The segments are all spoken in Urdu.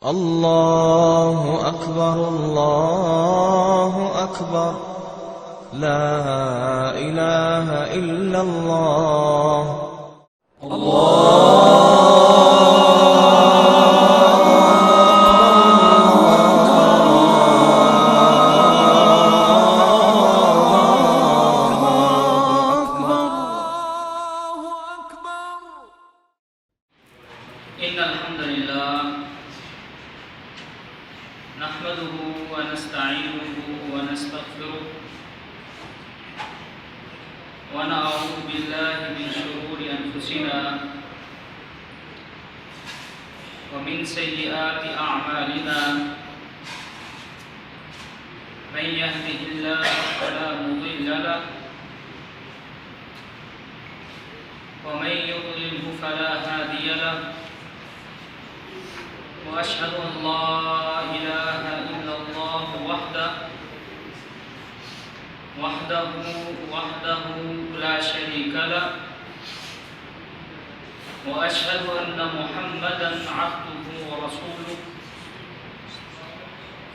الله أكبر الله أكبر لا إله إلا الله إن الحمد لله نحمده ونستعينه ونستغفره ونعوذ بالله من شرور أنفسنا ومن سيئات أعمالنا من يهده الله فلا مضل له ومن يضلله فلا هادي له وأشهد أن لا إله إلا الله وحده لا شريك له وأشهد أن محمدا عبده ورسوله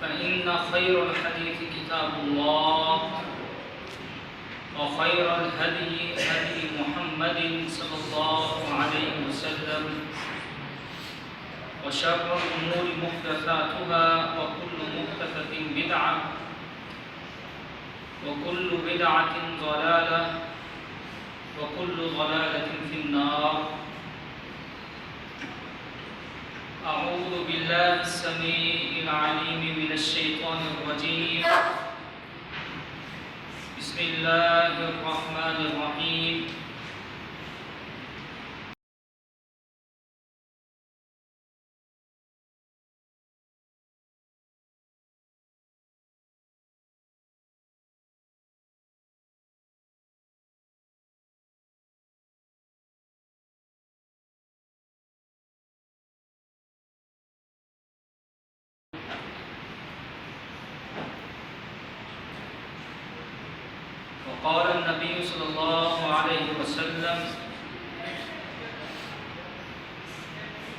فإن خير الحديث كتاب الله وخير الهدي هدي محمد صلى الله عليه وسلم وشر الأمور محدثاتها وكل محدثة بدعة وكل بدعة ضلالة وكل ضلالة في النار. أعوذ بالله السميع العليم من الشيطان الرجيم. بسم الله الرحمن الرحيم. وقال النبي صلى الله عليه وسلم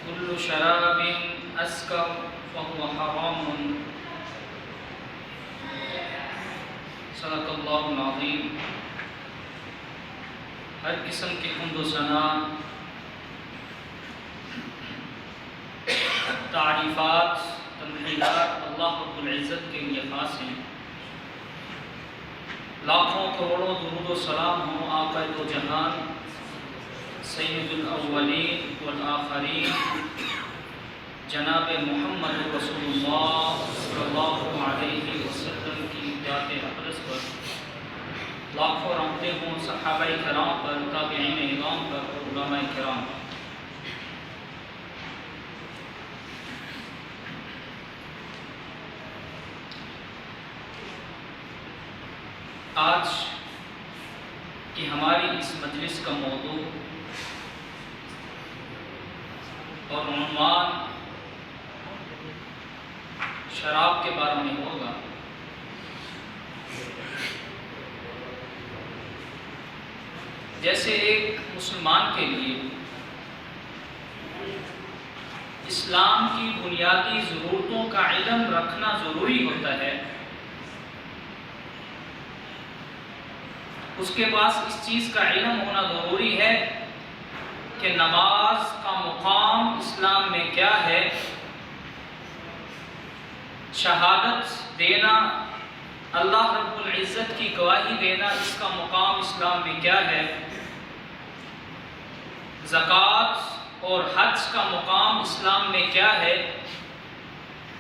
كل شراب أسكر فهو حرام. صدق اللہ العظیم. ہر قسم کی حمد و ثنا، تعریفات، تمحیدات اللہ رب العزت کے لیے خاص ہیں. لاکھوں کروڑوں درود و سلام ہوں آقا دو جہان سید الاولین والآخرین جناب محمد رسول اللہ صلی اللہ علیہ وسلم کی ذات اقدس پر. لاکھوں رحمتیں ہوں صحابہ کرام پر، تابعین اعظام پر اور علماء کرام پر. آج کی ہماری اس مجلس کا موضوع اور عنوان شراب کے بارے میں ہوگا. جیسے ایک مسلمان کے لیے اسلام کی بنیادی ضرورتوں کا علم رکھنا ضروری ہوتا ہے، اس کے پاس اس چیز کا علم ہونا ضروری ہے کہ نماز کا مقام اسلام میں کیا ہے، شہادت دینا، اللہ رب العزت کی گواہی دینا، اس کا مقام اسلام میں کیا ہے، زکوٰۃ اور حج کا مقام اسلام میں کیا ہے.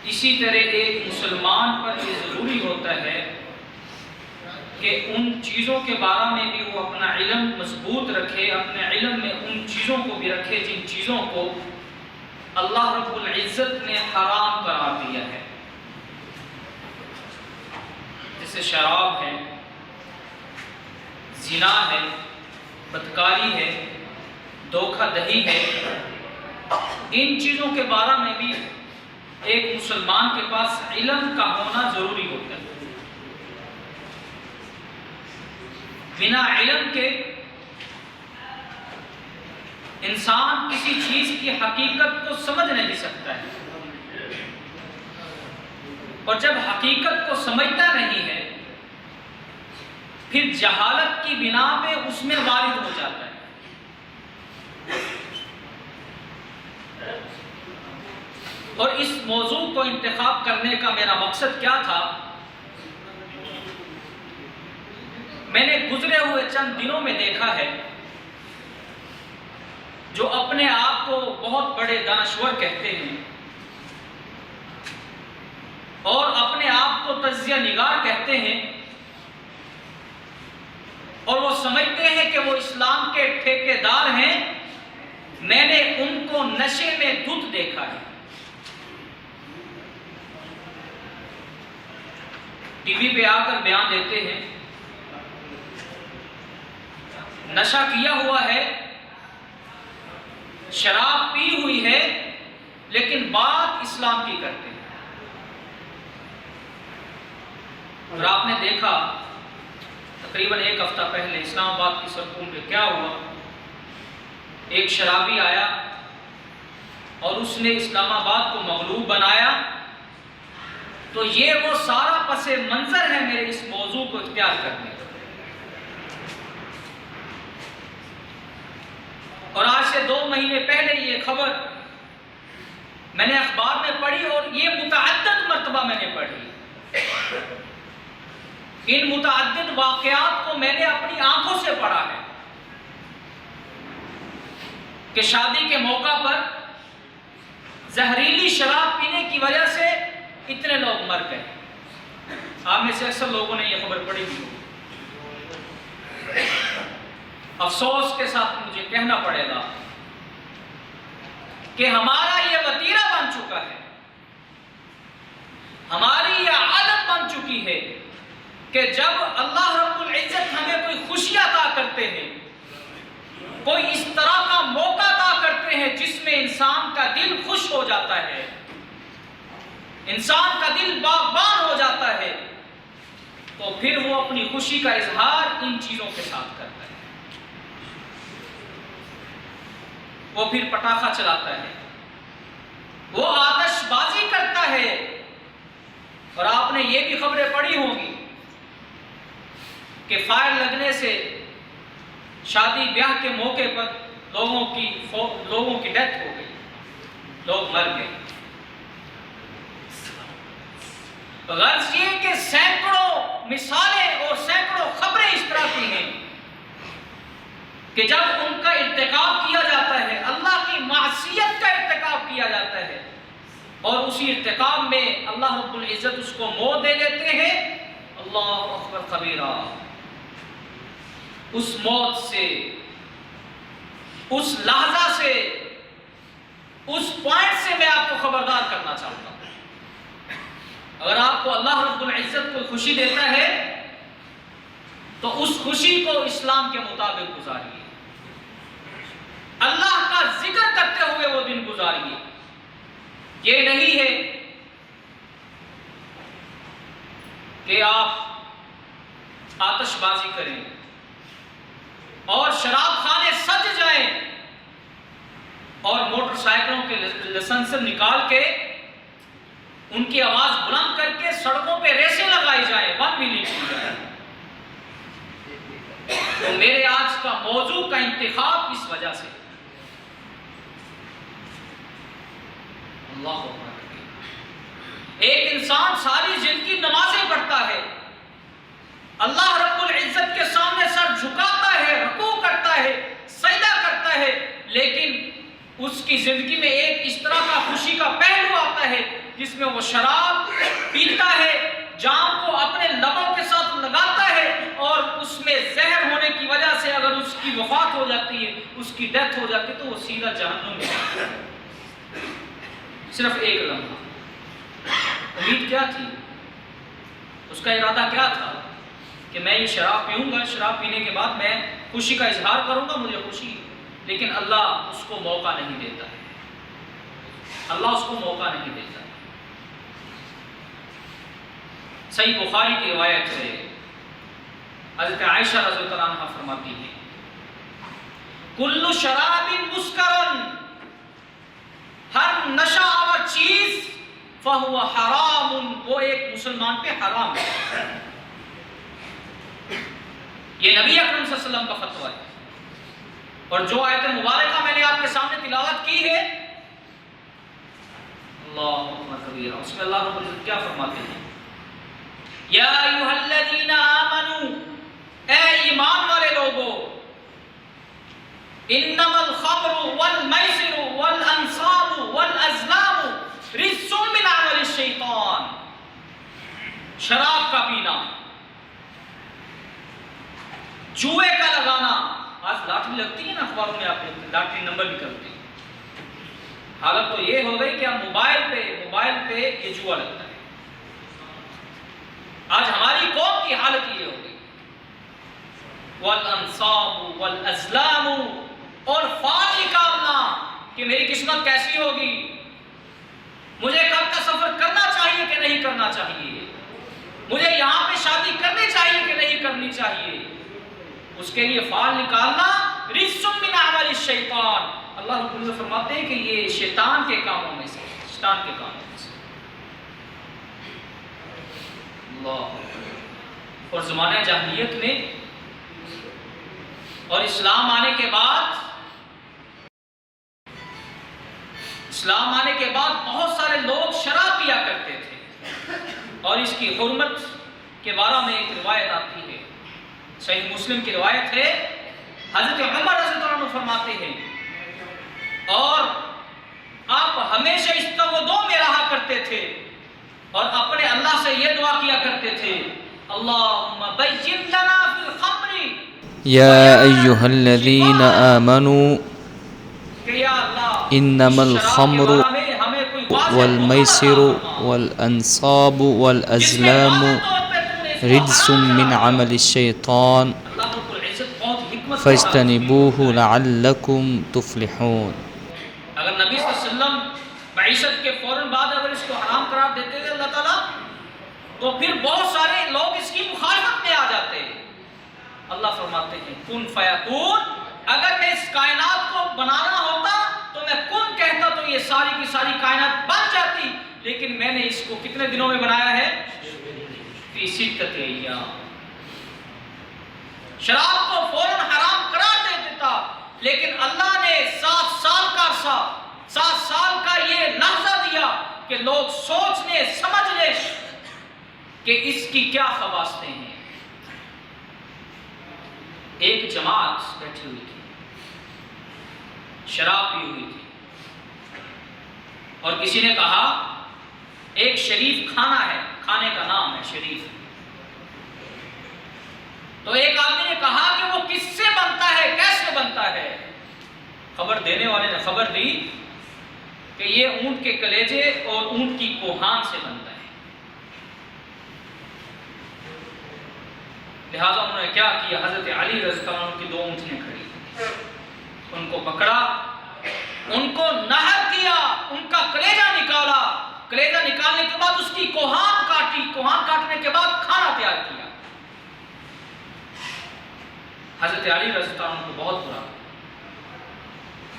اسی طرح ایک مسلمان پر یہ ضروری ہوتا ہے کہ ان چیزوں کے بارے میں بھی وہ اپنا علم مضبوط رکھے، اپنے علم میں ان چیزوں کو بھی رکھے جن چیزوں کو اللہ رب العزت نے حرام قرار دیا ہے، جیسے شراب ہے، زنا ہے، بدکاری ہے، دھوکہ دہی ہے. ان چیزوں کے بارے میں بھی ایک مسلمان کے پاس علم کا ہونا ضروری ہوتا ہے. بنا علم کے انسان کسی چیز کی حقیقت کو سمجھ نہیں سکتا ہے. اور جب حقیقت کو سمجھتا نہیں ہے پھر جہالت کی بنا پہ اس میں وارد ہو جاتا ہے۔ اور اس موضوع کو انتخاب کرنے کا میرا مقصد کیا تھا؟ میں نے گزرے ہوئے چند دنوں میں دیکھا ہے جو اپنے آپ کو بہت بڑے دانشور کہتے ہیں اور اپنے آپ کو تجزیہ نگار کہتے ہیں، اور وہ سمجھتے ہیں کہ وہ اسلام کے ٹھیکیدار ہیں۔ میں نے ان کو نشے میں دھت دیکھا ہے۔ ٹی وی پہ آ کر بیان دیتے ہیں، نشہ کیا ہوا ہے، شراب پی ہوئی ہے، لیکن بات اسلام کی کرتے ہیں۔ اور آپ نے دیکھا تقریباً ایک ہفتہ پہلے اسلام آباد کی سڑکوں پہ کیا ہوا؟ ایک شرابی آیا اور اس نے اسلام آباد کو مغلوب بنایا۔ تو یہ وہ سارا پس منظر ہے میرے اس موضوع کو اختیار کرنے کا۔ اور آج سے 2 مہینے پہلے یہ خبر میں نے اخبار میں پڑھی، اور یہ متعدد مرتبہ میں نے پڑھی۔ ان متعدد واقعات کو میں نے اپنی آنکھوں سے پڑھا ہے کہ شادی کے موقع پر زہریلی شراب پینے کی وجہ سے اتنے لوگ مر گئے۔ آپ میں سے اکثر لوگوں نے یہ خبر پڑھی ہوئی۔ افسوس کے ساتھ مجھے کہنا پڑے گا کہ ہمارا یہ وتیرہ بن چکا ہے، ہماری یہ عادت بن چکی ہے کہ جب اللہ رب العزت ہمیں کوئی خوشی عطا کرتے ہیں، کوئی اس طرح کا موقع عطا کرتے ہیں جس میں انسان کا دل خوش ہو جاتا ہے، انسان کا دل باغبان ہو جاتا ہے، تو پھر وہ اپنی خوشی کا اظہار ان چیزوں کے ساتھ کرتا ہے۔ وہ پھر پٹاخہ چلاتا ہے، وہ آتش بازی کرتا ہے۔ اور آپ نے یہ بھی خبریں پڑھی ہوں گی کہ فائر لگنے سے شادی بیاہ کے موقع پر لوگوں کی ڈیتھ ہو گئی، لوگ مر گئے۔ غرض یہ کہ سینکڑوں مثالیں اور سینکڑوں خبریں اس طرح کی ہیں کہ جب ان کا ارتکاب کیا جاتا ہے، اللہ کی معصیت کا ارتکاب کیا جاتا ہے، اور اسی ارتکاب میں اللہ رب العزت اس کو موت دے دیتے ہیں، اللہ اکبر کبیرہ۔ اس موت سے، اس لحظہ سے، اس پوائنٹ سے میں آپ کو خبردار کرنا چاہتا ہوں۔ اگر آپ کو اللہ رب العزت کو خوشی دیتا ہے تو اس خوشی کو اسلام کے مطابق گزاریے، اللہ کا ذکر کرتے ہوئے وہ دن گزاریے۔ یہ نہیں ہے کہ آپ آتش بازی کریں اور شراب خانے سج جائیں اور موٹر سائیکلوں کے لائسنس نکال کے ان کی آواز بلند کر کے سڑکوں پہ ریسیں لگائی جائیں، 1 ملین کی جائے۔ تو میرے آج کا موضوع کا انتخاب اس وجہ سے اللہ اکبر۔ ایک انسان ساری زندگی نمازیں پڑھتا ہے، اللہ رب العزت کے سامنے سر جھکاتا ہے، رکوع کرتا ہے، سجدہ کرتا ہے، لیکن اس کی زندگی میں ایک اس طرح کا خوشی کا پہلو آتا ہے جس میں وہ شراب پیتا ہے، جام کو اپنے لبوں کے ساتھ لگاتا ہے، اور اس میں زہر ہونے کی وجہ سے اگر اس کی وفات ہو جاتی ہے، اس کی ڈیتھ ہو جاتی ہے، تو وہ سیدھا جہنم میں جاتا ہے۔ صرف ایک لمحہ امید کیا تھی؟ اس کا ارادہ کیا تھا کہ میں یہ شراب پیوں گا، شراب پینے کے بعد میں خوشی کا اظہار کروں گا، مجھے خوشی ہے۔ لیکن اللہ اس کو موقع نہیں دیتا ہے، اللہ اس کو موقع نہیں دیتا ہے۔ صحیح بخاری کی روایت ہے، حضرت عائشہ رضی اللہ عنہا فرماتی ہے، کل شراب مسکرن، ہر نشہ آور چیز فہو حرام، وہ ایک مسلمان پہ حرام ہے۔ یہ نبی اکرم صلی اللہ علیہ وسلم کا فتویٰ ہے۔ اور جو آیت مبارکہ میں نے آپ کے سامنے تلاوت کی ہے، اللہ اکبر کبیرہ، اس میں اللہ رب العزت کیا فرماتے ہیں؟ یا ایھا الذین آمنوا، اے ایمان والے لوگو، انما الخمر والمیسر والانصاب والازلام رجس من عمل الشیطان، شراب کا پینا، جوئے کا لگانا، آج لاٹری لگتی ہے نا اخباروں میں، آپ لاٹری نمبر نکلتے ہیں، حالت تو یہ ہو گئی کہ اب موبائل پہ یہ جوا لگتا ہے۔ آج ہماری قوم کی حالت یہ ہو گئی۔ والانصاب والازلام، اور فال نکالنا کہ میری قسمت کیسی ہوگی، مجھے کل کا سفر کرنا چاہیے کہ نہیں کرنا چاہیے، مجھے یہاں پہ شادی کرنی چاہیے کہ نہیں کرنی چاہیے، اس کے لیے فال نکالنا رجس من عمل الشیطان، اللہ رب العزت فرماتے ہیں کہ یہ شیطان کے کاموں میں سے، شیطان کے کاموں میں سے۔ اللہ، اور زمانہ جاہلیت میں اور اسلام آنے کے بعد بہت سارے لوگ شراب پیا کرتے تھے، اور اس کی حرمت کے بارے میں ایک روایت آتی ہے، صحیح مسلم کی روایت ہے، حضرت عمر رضی اللہ عنہ فرماتے ہیں، اور آپ ہمیشہ استودع میں رہا کرتے تھے اور اپنے اللہ سے یہ دعا کیا کرتے تھے، اللہم بین لنا فی الخمر یا ایہا الذین آمنوا انما الخمر والمیسر والانصاب والازلام رجس من عمل الشیطان فاجتنبوه لعلکم تفلحون۔ اگر نبی صلی اللہ علیہ وسلم بعثت کے فوراً بعد اگر اس کو حرام قرار دیتے تھے اللہ تعالیٰ، تو پھر بہت سارے لوگ اس کی مخالفت میں آ جاتے۔ اللہ فرماتے ہیں کن فیکون، اگر میں اس کائنات کو بنانا ہوتا تو میں کن کہتا تو یہ ساری کی ساری کائنات بن جاتی، لیکن میں نے اس کو کتنے دنوں میں بنایا ہے؟ فی ستۃ ایام۔ شراب کو فوراً حرام قرار دے دیتا، لیکن اللہ نے 7 سال کا عرصہ، 7 سال کا یہ لحظہ دیا کہ لوگ سوچ لیں، سمجھ لیں کہ اس کی کیا خواصیں ہیں۔ ایک جماعت بیٹھی ہوئی تھی، شراب پی ہوئی تھی، اور کسی نے کہا ایک شریف کھانا ہے، کھانے کا نام ہے شریف، تو ایک آدمی نے کہا کہ وہ کس سے بنتا ہے، کیسے بنتا ہے؟ خبر دینے والے نے خبر دی کہ یہ اونٹ کے کلیجے اور اونٹ کی کوہان سے بنتا ہے۔ لہذا انہوں نے کیا کیا، حضرت علی رضی اللہ عنہ کی 2 اونٹنیاں کھڑی، ان کو پکڑا، ان کو نہر کیا، ان کا کلیجہ نکالا، کلیجہ نکالنے کے بعد اس کی کوہان کاٹی، کوہان کاٹنے کے بعد کھانا تیار کیا۔ حضرت علی رضی اللہ عنہ کو بہت برا،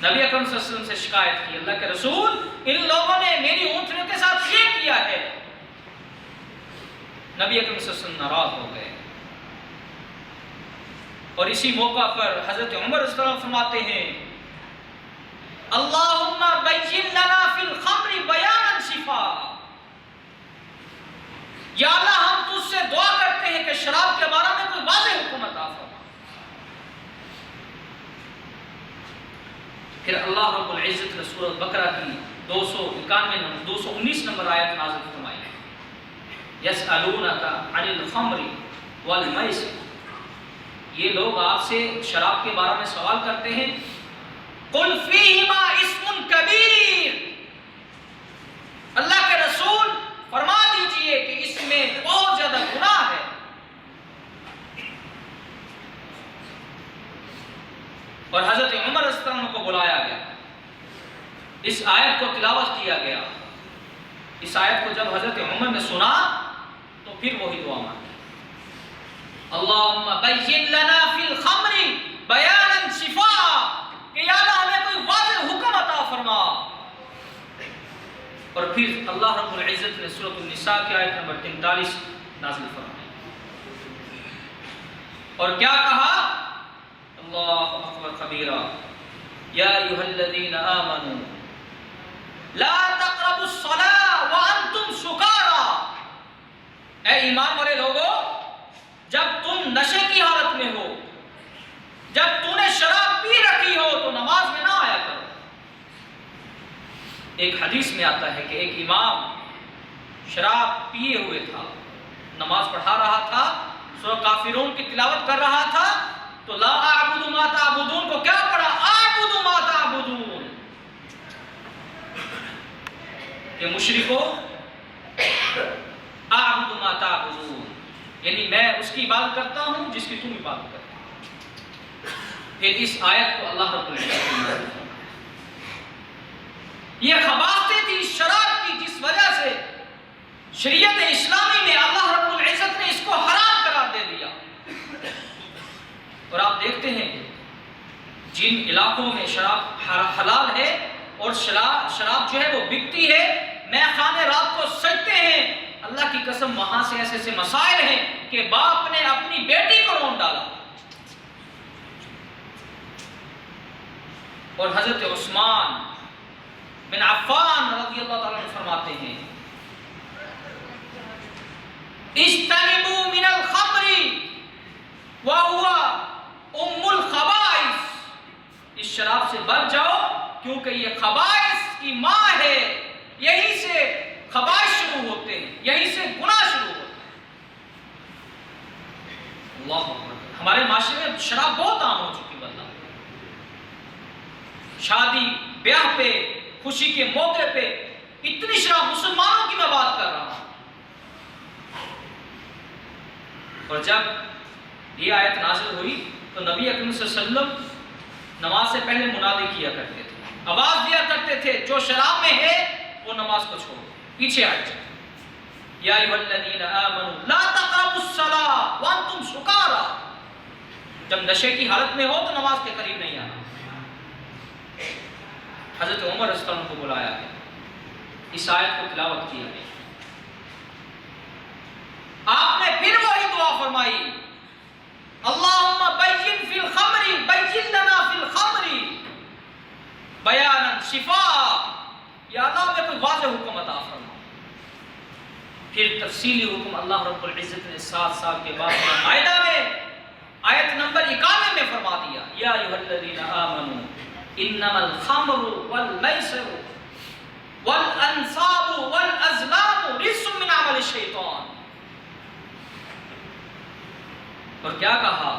نبی اکرم صلی اللہ علیہ وسلم سے شکایت کی، اللہ کے رسول ان لوگوں نے میری اونٹنیوں کے ساتھ یہ کیا ہے۔ نبی اکرم صلی اللہ علیہ وسلم ناراض ہو گئے، اور اسی موقع پر حضرت عمر رضی اللہ عنہ فرماتے ہیں اللہم بین لنا فی الخمر بیانا شفاء، یا اللہ ہم تجھ سے دعا کرتے ہیں کہ شراب کے بارے میں کوئی واضح حکم عطا فرما۔ پھر اللہ رب العزت نے سورۃ بقرہ کی 219 نمبر آیت نازل فرمائی، یسألونک عن الخمر والمیسر، یہ لوگ آپ سے شراب کے بارے میں سوال کرتے ہیں، قل فیہما اسم کبیر، اللہ کے رسول فرما دیجئے کہ اس میں بہت زیادہ گناہ ہے۔ اور حضرت عمر رضی اللہ عنہ کو بلایا گیا، اس آیت کو تلاوت کیا گیا، اس آیت کو جب حضرت عمر نے سنا تو پھر وہی دعا مانگی، اللہم بین لنا فی الخمر بیانا شفاء، کہ یا اللہ ہمیں کوئی واضح حکم عطا فرما۔ اور پھر اللہ رب العزت نے سورۃ النساء کی آیت نمبر 43 نازل فرمائی اور کیا کہا؟ اللہ اکبر کبیرہ، یا ایھا الذین آمنوا لا تقربوا الصلاة وانتم سکارى، اے ایمان والے لوگوں، جب تم نشے کی حالت میں ہو، جب تم نے شراب پی رکھی ہو تو نماز میں نہ آیا کرو۔ ایک حدیث میں آتا ہے کہ ایک امام شراب پیے ہوئے تھا، نماز پڑھا رہا تھا، سورہ کافرون کی تلاوت کر رہا تھا، تو لا اعبد ما تعبدون کو کیا پڑھا؟ اعبد ما تعبدون، کہ مشرکو اعبد ما تعبدون، یعنی میں اس کی عبادت کرتا ہوں جس کی تم عبادت کرتے ہو۔ پھر اس آیت کو اللہ رب العزت نے یہ خباثتیں تھی شراب کی، جس وجہ سے شریعت اسلامی میں اللہ رب العزت نے اس کو حرام قرار دے دیا۔ اور آپ دیکھتے ہیں جن علاقوں میں شراب حلال ہے اور شراب جو ہے وہ بکتی ہے، میں خانے رات کو سجتے ہیں، اللہ کی قسم وہاں سے ایسے ایسے مسائل ہیں کہ باپ نے اپنی بیٹی کو رون ڈالا۔ اور حضرت عثمان بن عفان رضی اللہ تعالیٰ عنہ فرماتے ہیں اجتنبوا من الخمر وهو ام الخبائث، اس شراب سے بچ جاؤ کیونکہ یہ خبائث کی ماں ہے، یہی سے خبائث شروع ہوتے ہیں، یہی سے گناہ شروع ہوتے ہیں۔ اللہ اکبر، ہمارے معاشرے میں شراب بہت عام ہو چکی ہے، شادی بیاہ پہ، خوشی کے موقع پہ اتنی شراب، مسلمانوں کی میں بات کر رہا ہوں۔ اور جب یہ آیت نازل ہوئی تو نبی اکرم صلی اللہ علیہ وسلم نماز سے پہلے منادی کیا کرتے تھے، آواز دیا کرتے تھے جو شراب میں ہے وہ نماز کو چھوڑو۔ پیچھے آئے یا ایھا الذین آمنوا لا تقربوا الصلاة وانتم سکارى، جب نشے کی حالت میں ہو تو نماز کے قریب نہیں آنا۔ حضرت عمر رضی اللہ عنہ کو بلایا ہے، اس آیت کو تلاوت کیا ہے، آپ نے پھر وہی دعا فرمائی، اللہم بین فی الخمر، بین لنا فی الخمر بیانا شفاء، یا اللہ میں کوئی واضح حکم عطا فرما۔ پھر تفصیلی حکم اللہ رب العزت نے 7 سال کے بعد مائدہ میں آیت نمبر 91 میں فرما دیا، یا ایھا الذین آمنوا انما الخمر والمیسر والانصاب والازلام رجس من عمل الشیطان۔ اور کیا کہا؟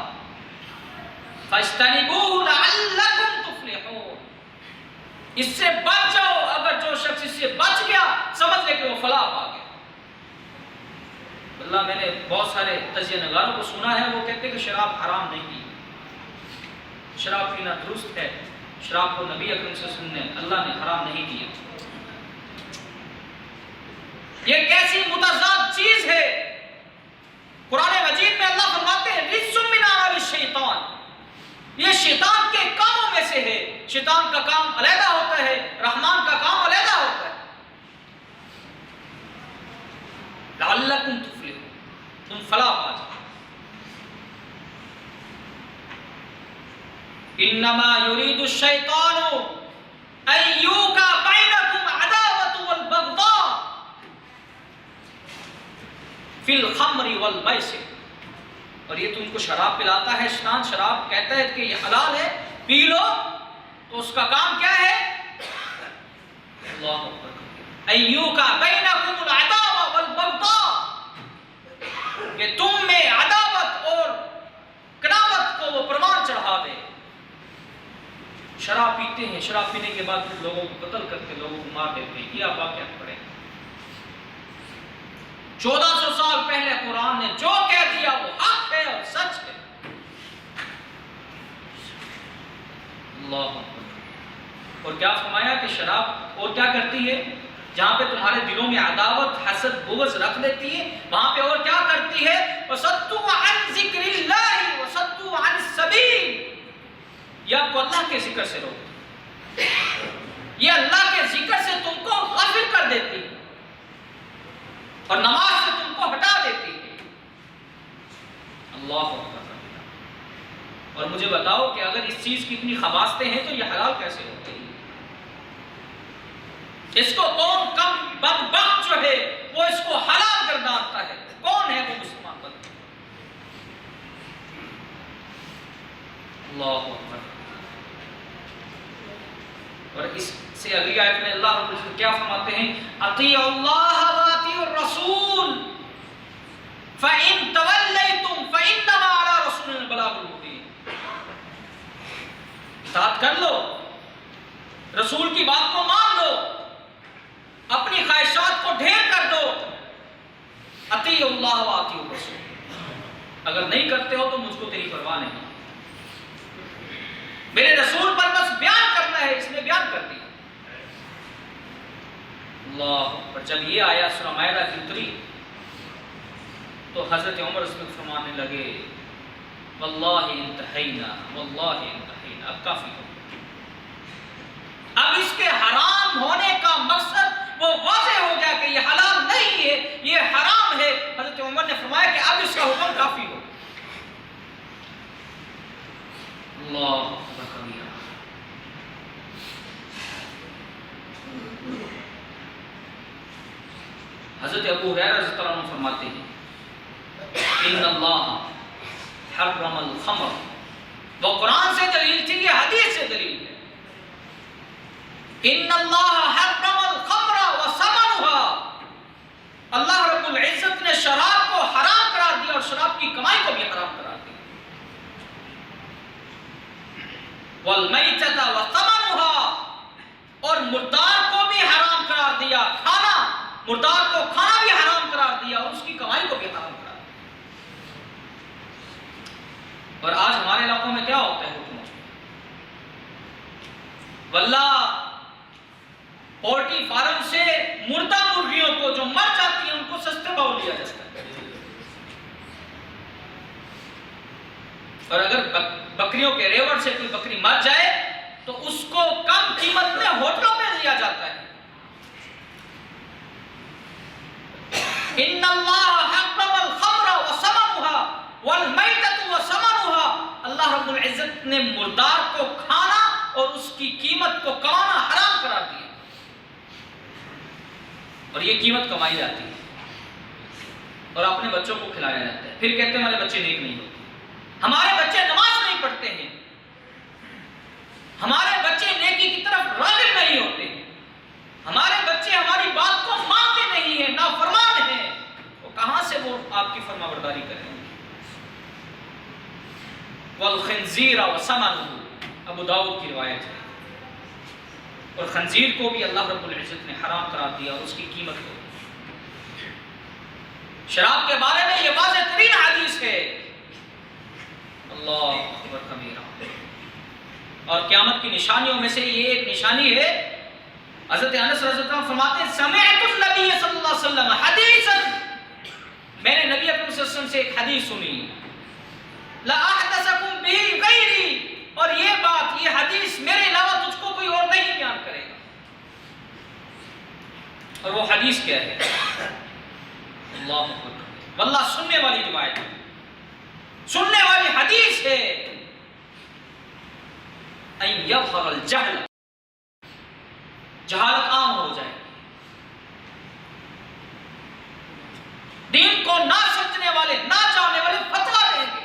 فاجتنبوہ لعلکم تفلحون، اس سے بچ جاؤ، اگر جو شخص اس سے بچ گیا سمجھ لے کہ وہ فلاح پا گیا۔ اللہ، میں نے بہت سارے تجزیہ نگاروں کو سنا ہے، وہ کہتے ہیں کہ شراب حرام نہیں ہے، شراب پینا درست ہے، شراب کو نبی اکرم صلی اللہ علیہ وسلم نے، اللہ نے حرام نہیں کیا۔ یہ کیسی متضاد چیز ہے؟ قرآن مجید میں اللہ فرماتے ہیں رجس من عمل الشیطان، یہ شیطان کے کاموں میں سے ہے۔ شیطان کا کام علیحدہ ہوتا ہے، رحمان کا کام علیحدہ ہوتا ہے۔ لعلکم تفلحون، تم فلاح پا جاؤ۔ انما یرید الشیطان ان یوقع بینکم العداوۃ والبغضاء فی الخمر والمیسر، اور یہ تم کو شراب پلاتا ہے شیطان، شراب کہتا ہے کہ یہ حلال ہے، پی لو، تو اس کا کام کیا ہے؟ اللہ اکبر، ان یوقع بینکم العداوۃ والبغضاء، کہ تم میں عداوت اور کناوت کو وہ پروان چڑھا دے۔ شراب پیتے ہیں، شراب پینے کے بعد پھر لوگوں کو قتل کرتے، لوگوں کو مار دیتے ہیں، یہ آپ واقعات پڑھیں۔ 1400 سال پہلے قرآن نے جو کہہ دیا وہ حق ہے اور سچ ہے۔ اللہ اکبر۔ اور کیا فرمایا کہ شراب اور کیا کرتی ہے؟ جہاں پہ تمہارے دلوں میں عداوت، حسد، بغض رکھ لیتی ہے، وہاں پہ اور کیا کرتی ہے؟ وَصَدُّوا عَنْ ذِكْرِ اللَّهِ وَصَدُّوا عَنِ السَّبِيلِ، یہ آپ کو اللہ کے ذکر سے روکتی، یہ اللہ کے ذکر سے تم کو غفلت غافل کر دیتی ہے اور نماز سے تم کو ہٹا دیتی ہے۔ اللہ اکبر۔ اور مجھے بتاؤ کہ اگر اس چیز کی اتنی خباثتیں ہیں تو یہ حلال کیسے ہوتی ہے؟ اس کو کون کم بدبخت جو ہے وہ اس کو حلال گردانتا ہے؟ کون ہے وہ مسلمان بندہ؟ اللہ اکبر۔ اور اس سے اگلی آیت میں اللہ رب العزت کیا فرماتے ہیں؟ اطیعوا اللہ واطیعوا الرسول فإن تولیتم فإنما علی رسولنا البلاغ المبین۔ اطاعت کر لو، رسول کی بات کو مان لو، اپنی خواہشات کو ڈھیر کر دو۔ اطیعوا اللہ واطیعوا الرسول، اگر نہیں کرتے ہو تو مجھ کو تیری پرواہ نہیں، میرے رسول پر بس بیان کرنا ہے، اس نے بیان کر دیا۔ اللہ پر جب یہ آیا سورہ مائدہ کی اتری تو حضرت عمر اس میں فرمانے لگے واللہ انتہینا واللہ انتہینا، اب کافی ہو، اب اس کے حرام ہونے کا مقصد وہ واضح ہو گیا کہ یہ حلال نہیں ہے، یہ حرام ہے۔ حضرت عمر نے فرمایا کہ اب اس کا حکم کافی ہو۔ اللہ اکبر۔ حضرت ابو ہریرہ رضی اللہ عنہ فرماتے ہیں ان اللہ حرم الخمر، وہ قرآن سے دلیل تھی، یہ حدیث سے دلیل ہے۔ ان اللہ حرم الخمر وثمنها، اللہ رب العزت نے شراب کو حرام قرار دیا اور شراب کی کمائی کو بھی حرام قرار دیا۔ والمیتۃ وثمنها، اور مردار کو بھی حرام قرار دیا، کھانا، مردار کو کھانا بھی حرام قرار دیا اور اس کی کمائی کو بھی حرام قرار دیا۔ اور آج ہمارے علاقوں میں کیا ہوتا ہے حکموں؟ واللہ پولٹری فارم سے مردہ مرغیوں کو جو مر جاتی ہیں ان کو سستے بھاؤ لیا جاتا ہے، اور اگر بکریوں کے ریوڑ سے کوئی بکری مر جائے تو اس کو کم قیمت میں ہوٹلوں میں دیا جاتا ہے۔ ان اللہ حرم الخمر وثمنها والمیتۃ وثمنها، اللہ رب العزت نے مردار کو کھانا اور اس کی قیمت کو کمانا حرام قرار دیا، اور یہ قیمت کمائی جاتی ہے اور اپنے بچوں کو کھلایا جاتا ہے، پھر کہتے ہیں ہمارے بچے نیک نہیں ہوتے، ہمارے بچے نماز نہیں پڑھتے ہیں، ہمارے بچے نیکی کی طرف راغب نہیں ہوتے ہیں، ہمارے بچے ہماری بات کو مانتے نہیں ہیں، نافرمان ہیں، وہ کہاں سے وہ آپ کی فرما برداری کریں گے؟ والخنزیر وثمنه، ابو داؤد کی روایت ہے، اور خنزیر کو بھی اللہ رب العزت نے حرام قرار دیا اور اس کی قیمت کو۔ شراب کے بارے میں یہ واضح ترین حدیث ہے، اللہ اکبر کبیرہ۔ اور قیامت کی نشانیوں میں سے یہ ایک نشانی ہے، حضرت انس رضی اللہ عنہ فرماتے ہیں سمعت النبی صلی اللہ علیہ وسلم حدیثا، میں نے نبی اکرم صلی اللہ علیہ وسلم سے ایک حدیث سنی، لا احدثکم به غیری، اور یہ بات، یہ حدیث میرے علاوہ تجھ کو کوئی اور نہیں بیان کرے گا۔ اور وہ حدیث کیا ہے؟ اللہ اکبر، واللہ سننے والی روایت ہے، سننے والی حدیث ہے، ان یظہر الجہل، جہالت عام ہو جائے، دین کو نہ سمجھنے والے، نہ جاننے والے فتویٰ دیں گے،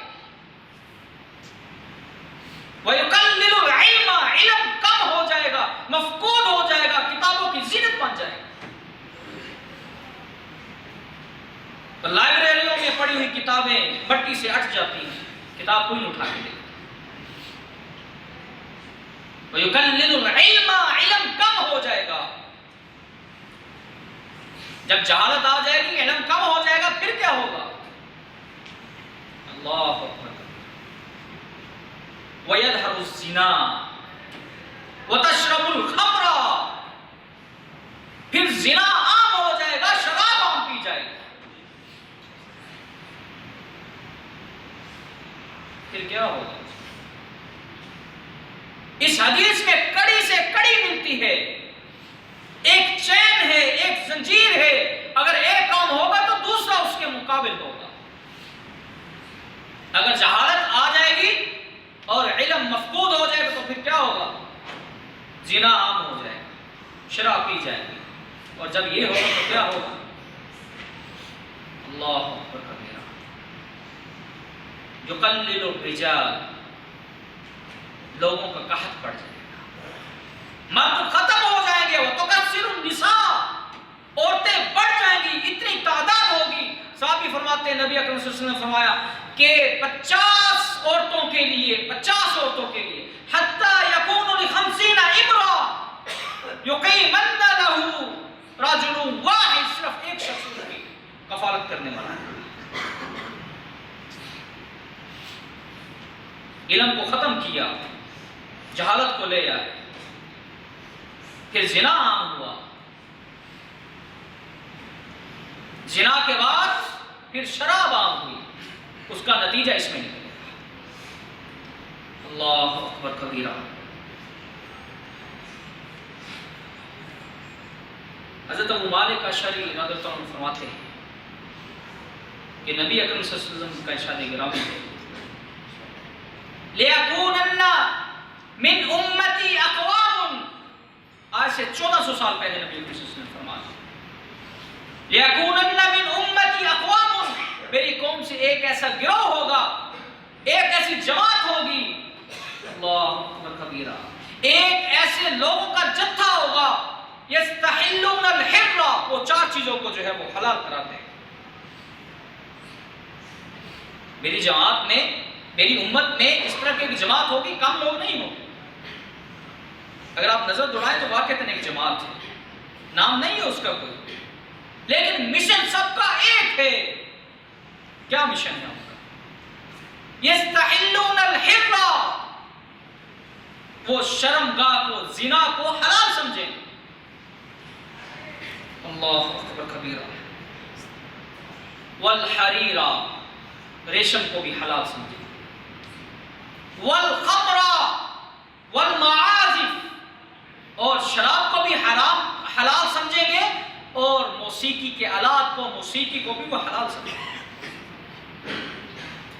وَيُقَلِّلُ الْعِلْمَ، علم کم ہو جائے گا، مفقود ہو جائے گا، کتابوں کی زینت بن جائے گا۔ تو لائبریریوں میں پڑھی ہوئی کتابیں مٹی سے اٹھ جاتی ہیں، کتاب کوئی نہیں اٹھا کے دیکھتا۔ وَيُقَلِّلُ الْعِلْمَ، علم کم ہو جائے گا، جب جہالت آ جائے گی، علم کم ہو جائے گا، پھر کیا ہوگا؟ اللہ اکبر۔ وَيَظْهَرُ الزِّنَا وَتَشْرَبُ الْخَمْرَ، پھر زنا عام ہو جائے گا، شراب عام پی جائے گی، پھر کیا ہوگا؟ اس حدیث میں کڑی سے کڑی ملتی ہے ایک چین ہے، ایک زنجیر ہے، اگر ایک کام ہوگا تو دوسرا اس کے مقابل ہوگا۔ اگر جہالت آ جائے گی اور علم مفقود ہو جائے گا تو پھر کیا ہوگا؟ زنا عام ہو جائے گا، شراب پی جائے گی، اور جب یہ ہوگا تو کیا ہوگا؟ اللہ اکبر کبیرہ۔ یقلل الرجال، لوگوں کا قحط پڑ جائے گا، مرد ختم ہو جائیں گے، وتکثر النساء، عورتیں بڑھ جائیں گی، اتنی تعداد ہوگی۔ صحابی فرماتے ہیں نبی اکرم صلی اللہ علیہ وسلم نے فرمایا کہ 50 عورتوں کے لیے حتی یکون ل50 امرأة یقیمن لہ رجل واحد، صرف ایک شخص کی کفالت کرنے والا ہے۔ علم کو ختم کیا، جہالت کو لے آئے، پھر زنا عام ہوا، زنا کے بعد پھر شراب عام ہوئی، اس کا نتیجہ اس میں نکلے۔ اللہ اکبر کبیرہ۔ حضرت ابو مالک اشعری رضی اللہ عنہ فرماتے ہیں کہ نبی اکرم صلی اللہ علیہ وسلم کا ارشاد گرامی ہے، لِيَكُونَنَّ مِنْ أُمَّتِي أَقْوَامٌ، آج سے 1400 سال پہلے نبی اکرم صلی اللہ علیہ وسلم نے فرمایا، لِيَكُونَنَّ مِنْ أُمَّتِي أَقْوَامٌ، میری قوم سے ایک ایسا گروہ ہوگا، ایک ایسی جماعت ہوگی، اللہ اکبر کبیرہ، ایک ایسے لوگوں کا جتھا ہوگا، یستحلون الحر، وہ 4 چیزوں کو جو ہے وہ حلال کراتے ہیں۔ میری جماعت میں، میری امت میں اس طرح کی ایک جماعت ہوگی، کم لوگ نہیں ہوگی۔ اگر آپ نظر دوڑائیں تو واقعتاً ایک جماعت ہے، نام نہیں ہے اس کا کوئی، لیکن مشن سب کا ایک ہے۔ کیا مشن ہے ان کا؟ یستحلون الحر، وہ شرمگاہ کو، زنا کو حلال سمجھیں۔ اللہ اکبر کبیرہ۔ والحریرہ، ریشم کو بھی حلال سمجھیں۔ والخمر والمعازف، اور شراب کو بھی حلال سمجھیں گے، اور موسیقی کے آلات کو، موسیقی کو بھی وہ حلال سمجھیں گے۔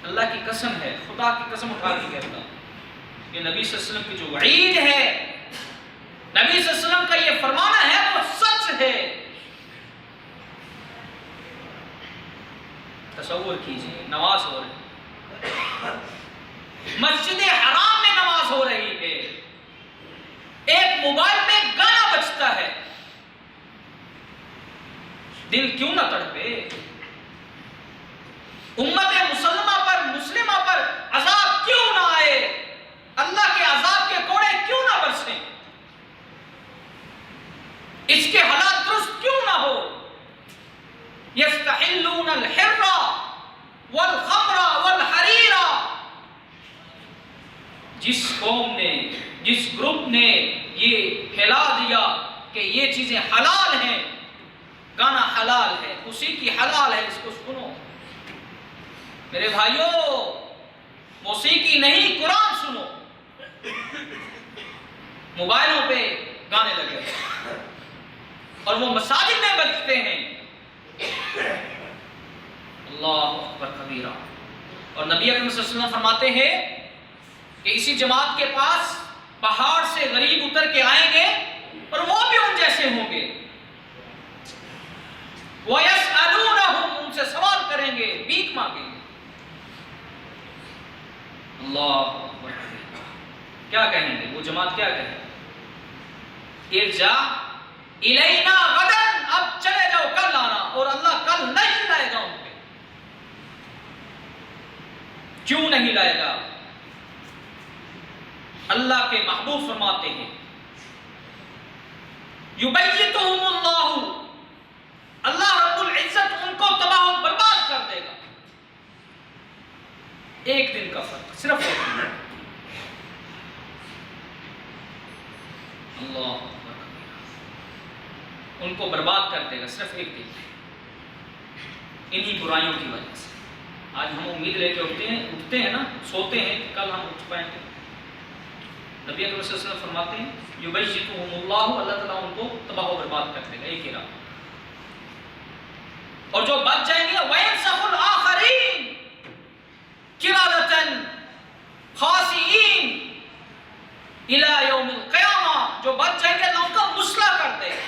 اللہ کی قسم ہے، خدا کی قسم اٹھا کے کہتا ہوں کہ نبی صلی اللہ علیہ وسلم کی جو وعید ہے، نبی صلی اللہ علیہ وسلم کا یہ فرمانا ہے، وہ سچ ہے۔ تصور کیجئے، نماز ہو رہی ہے، مسجد حرام میں نماز ہو رہی ہے، ایک موبائل میں گانا بجتا ہے، دل کیوں نہ تڑپے؟ امت مسلمہ پر عذاب کیوں نہ آئے؟ اللہ کے عذاب کے کوڑے کیوں نہ برسیں؟ اس کے حالات درست کیوں نہ ہو؟ یستحلون الحر والخمر والحریر، جس قوم نے، جس گروپ نے یہ پھیلا دیا کہ یہ چیزیں حلال ہیں، گانا حلال ہے، موسیقی حلال ہے، اس کو سنو میرے بھائیوں، موسیقی نہیں، قرآن سنو۔ موبائلوں پہ گانے لگے اور وہ مساجد میں بجتے ہیں، اللہ اکبر کبیرہ۔ اور نبی اکرم صلی اللہ علیہ وسلم فرماتے ہیں کہ اسی جماعت کے پاس پہاڑ سے غریب اتر کے آئیں گے اور وہ بھی ان جیسے ہوں گے، وَيَسْأَلُونَهُمْ، ان سے سوال کریں گے، بھیک مانگیں گے۔ اللہ اکبر، کیا کہیں گے وہ جماعت؟ کیا کہیں گے؟ ارجع الینا غدا، اب چلے جاؤ، کل آنا، اور اللہ کل نہیں لائے گا ان پہ۔ کیوں نہیں لائے گا؟ اللہ کے محبوب فرماتے ہیں یبیتہم اللہ، اللہ رب العزت ان کو تباہ و برباد کر دے گا۔ ایک دن کا فرق، صرف ایک دن۔ اللہ اکبر، ان کو برباد کر دے گا صرف ایک دن، انہی برائیوں کی وجہ سے۔ آج ہم امید لے کے اٹھتے ہیں نا، سوتے ہیں کہ کل ہم اٹھ پائیں گے، نبی اکرم صلی اللہ علیہ وسلم فرماتے ہیں یبیتہم اللہ، اللہ تعالیٰ ان کو تباہ و برباد کر دے گا، ایک ہی رات۔ اور جو بچ جائیں گے وَيَنْسَخُ الْآخَرِينَ قِرَادَةً خَاسِئِينَ إِلَى يَوْمِ الْقِيَامَةِ، جو بچ جائیں گے اللہ ان کا مسئلہ کر دے گا،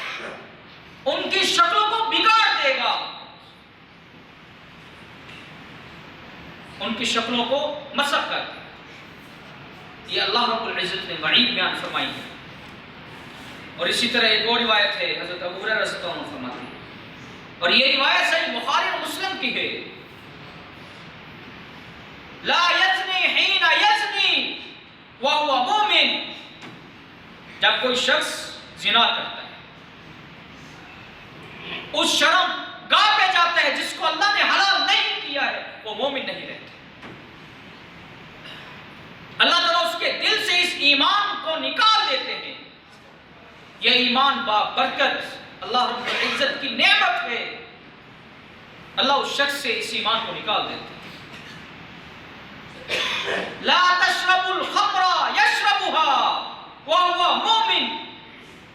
ان کی شکلوں کو بگاڑ دے گا، ان کی شکلوں کو مسخ کر دے گا۔ یہ اللہ رب العزت نے وعید بیان فرمائی ہے۔ اور اسی طرح ایک اور روایت ہے، حضرت ابو ہریرہ رضی اللہ عنہ فرماتے ہیں، اور یہ روایت صحیح بخاری اور مسلم کی ہے، لا یزنی حین یزنی وہو مومن، جب کوئی شخص زنا کرتا ہے، اس شرم گاہ پہ جاتا ہے جس کو اللہ نے حلال نہیں کیا ہے، وہ مومن نہیں رہتا۔ اللہ تعالیٰ اس کے دل سے اس ایمان کو نکال دیتے ہیں۔ یہ ایمان با برکت اللہ رب العزت کی نعمت ہے، اللہ اس شخص سے اس ایمان کو نکال دیتے ہیں۔ لا تشربوا الخمر یشربها وهو مومن،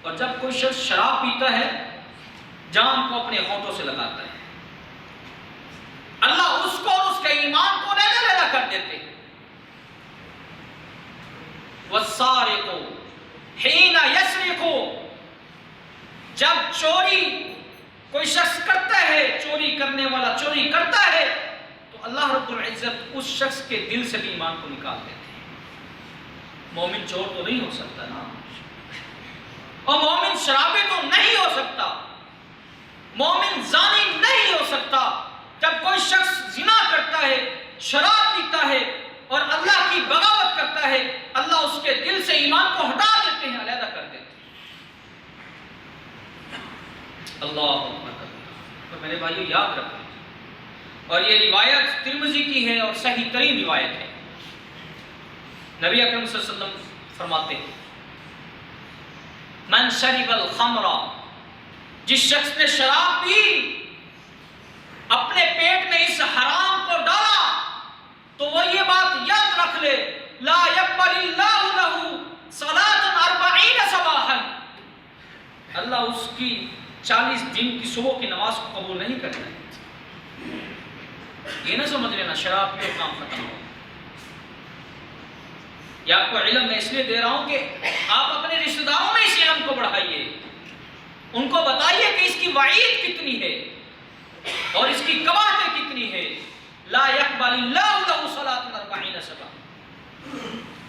اور جب کوئی شخص شراب پیتا ہے جام کو اپنے ہونٹوں سے لگاتا ہے، اللہ اس کو اور اس کے ایمان کو لینا کر دیتے ہیں۔ والسارق حین یسرق، جب چوری کوئی شخص کرتا ہے، چوری کرنے والا چوری کرتا ہے تو اللہ رب العزت اس شخص کے دل سے بھی ایمان کو نکال دیتے ہیں۔ مومن چور تو نہیں ہو سکتا نا، اور مومن شرابی تو نہیں ہو سکتا، مومن زانی نہیں ہو سکتا۔ جب کوئی شخص زنا کرتا ہے، شراب پیتا ہے اور اللہ کی بغاوت کرتا ہے، اللہ اس کے دل سے ایمان کو ہٹا دیتے ہیں، علیحدہ کر دیتے ہیں۔ اللہ اکبر۔ تو میرے بھائیو یاد رکھیں، اور یہ روایت ترمذی کی ہے اور صحیح ترین روایت ہے۔ نبی اکرم صلی اللہ علیہ وسلم فرماتے ہیں من شرب الخمر، جس شخص نے شراب پی، اپنے پیٹ میں اس حرام کو ڈالا، تو وہ یہ بات یاد رکھ لے، لا يقبل اللہ لہ صلاۃ 40 صباحا، اللہ اس کی 40 دن کی صبح کی نماز کو قبول نہیں کرتا ہے۔ یہ نہ سمجھ لینا شراب پی اور کام ختم ہو۔ یہ آپ کو علم میں اس لیے دے رہا ہوں کہ آپ اپنے رشتہ داروں میں اس علم کو بڑھائیے، ان کو بتائیے کہ اس کی وعید کتنی ہے اور اس کی قباحتیں کتنی ہے۔ لا يقبل اللہ لہ صلاۃ 40 صباحا،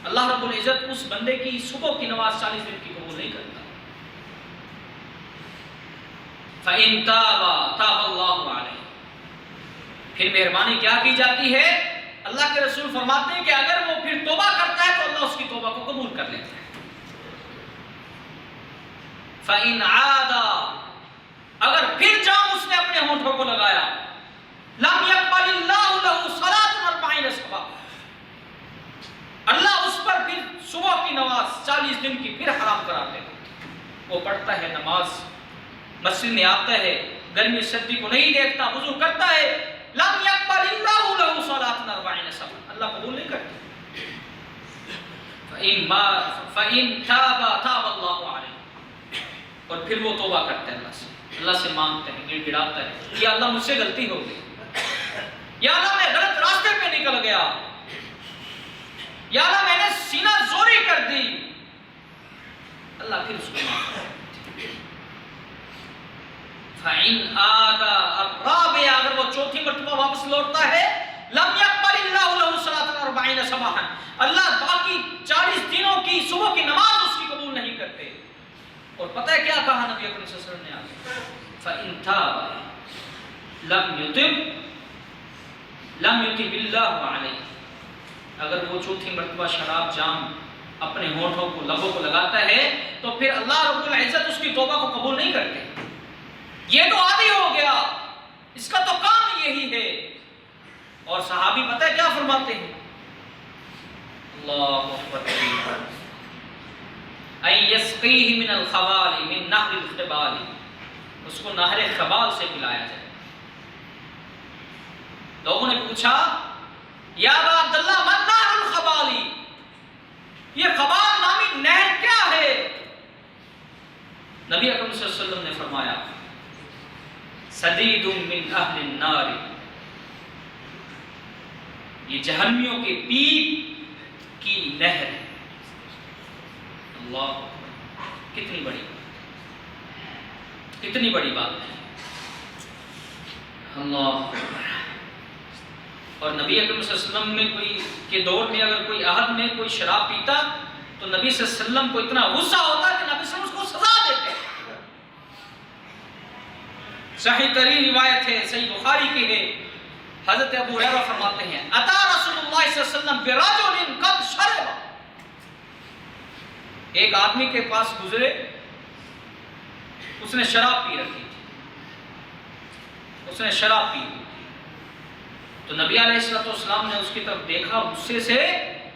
اللہ رب العزت اس بندے کی صبح کی نماز 40 دن کی قبول نہیں کرتا۔ فَإِن تَابَ تَابَ اللَّهُ عَلَيْهِ، پھر مہربانی کیا کی جاتی ہے؟ اللہ کے رسول فرماتے ہیں کہ اگر وہ پھر توبہ کرتا ہے تو اللہ اس کی توبہ کو قبول کر لیتا ہے۔ فَإِنْ عَادَ، اگر پھر جام اس نے اپنے ہونٹوں کو لگایا، لَمْ يَقْبَلِ اللَّهُ لَهُ صَلَاةٌ 40 صباحا، اللہ اس پر پھر صبح کی نماز 40 دن کی پھر حرام کرا دے گا۔ وہ پڑھتا ہے نماز، مسجد میں آتا ہے، گرمی سردی کو نہیں دیکھتا، وضو کرتا ہے، لم يقبل اللہ لہ صلاۃ 40 صباحا، اللہ قبول نہیں کرتا۔ فَإِن تَابَ تَابَ اللَّهُ عَلَيْهِ، اور پھر وہ توبہ کرتا ہے، اللہ سے مانگتا ہے، گڑ گڑاتا ہے، یا اللہ مجھ سے غلطی ہو گئی، یا اللہ میں غلط راستے پہ نکل گیا، یا اللہ میں نے سینہ زوری کر دی، اللہ پھر اس کو معاف کرتا ہے۔ فَإِنْ عَادَ الرَّابِعَ، اگر وہ چوتھی مرتبہ واپس لوٹتا ہے، لَمْ يَقْبَلِ اللَّهُ لَهُ صَلَاةً 40 صباحا، اللہ باقی 40 دنوں کی صبح کی نماز اس کی قبول نہیں کرتے۔ اور پتہ ہے کیا کہا نبی اکرم صلی اللہ علیہ وسلم نے آگے؟ فَإِنْ تَابَ لَمْ يُتِبْ اللَّهُ عَلَيْهِ، اگر وہ چوتھی مرتبہ شراب جام اپنے ہونٹوں کو لبوں کو لگاتا ہے تو پھر اللہ رب العزت اس کی توبہ کو قبول نہیں کرتے۔ یہ تو عادی ہو گیا، اس کا تو کام یہی ہے۔ اور صحابی پتہ ہے کیا فرماتے ہیں؟ اللہ اکبر، اَن يَسْقِيهِ مِنَ الْخَبَالِ مِن نَهْرِ الْخِبَالِ، اس کو نہر خبال سے پلایا جائے۔ لوگوں نے پوچھا یا ابا عبداللہ من نہر الخبالی، یہ خبال نامی نبی اکرم صلی اللہ علیہ وسلم نے فرمایا صدید من اہل النار، یہ جہنمیوں کے پیپ کی نہر ہے۔ اللہ کتنی بڑی بات ہے، اللہ۔ اور نبی اکرم صلی اللہ علیہ وسلم میں کوئی کے دور میں اگر کوئی عہد میں کوئی شراب پیتا تو نبی صلی اللہ علیہ وسلم کو اتنا غصہ ہوتا کہ نبی صلی اللہ علیہ وسلم اس کو سزا دیتے۔ صحیح ترین روایت ہے، صحیح بخاری کی ہے، حضرت ابو ہریرہ فرماتے ہیں اتا رسول اللہ صلی اللہ علیہ وسلم برجل قد شرب، ایک آدمی کے پاس گزرے، اس نے شراب پی رکھی تھی، اس نے شراب پی لی، تو نبی علیہ السلام نے اس کی طرف دیکھا غصے سے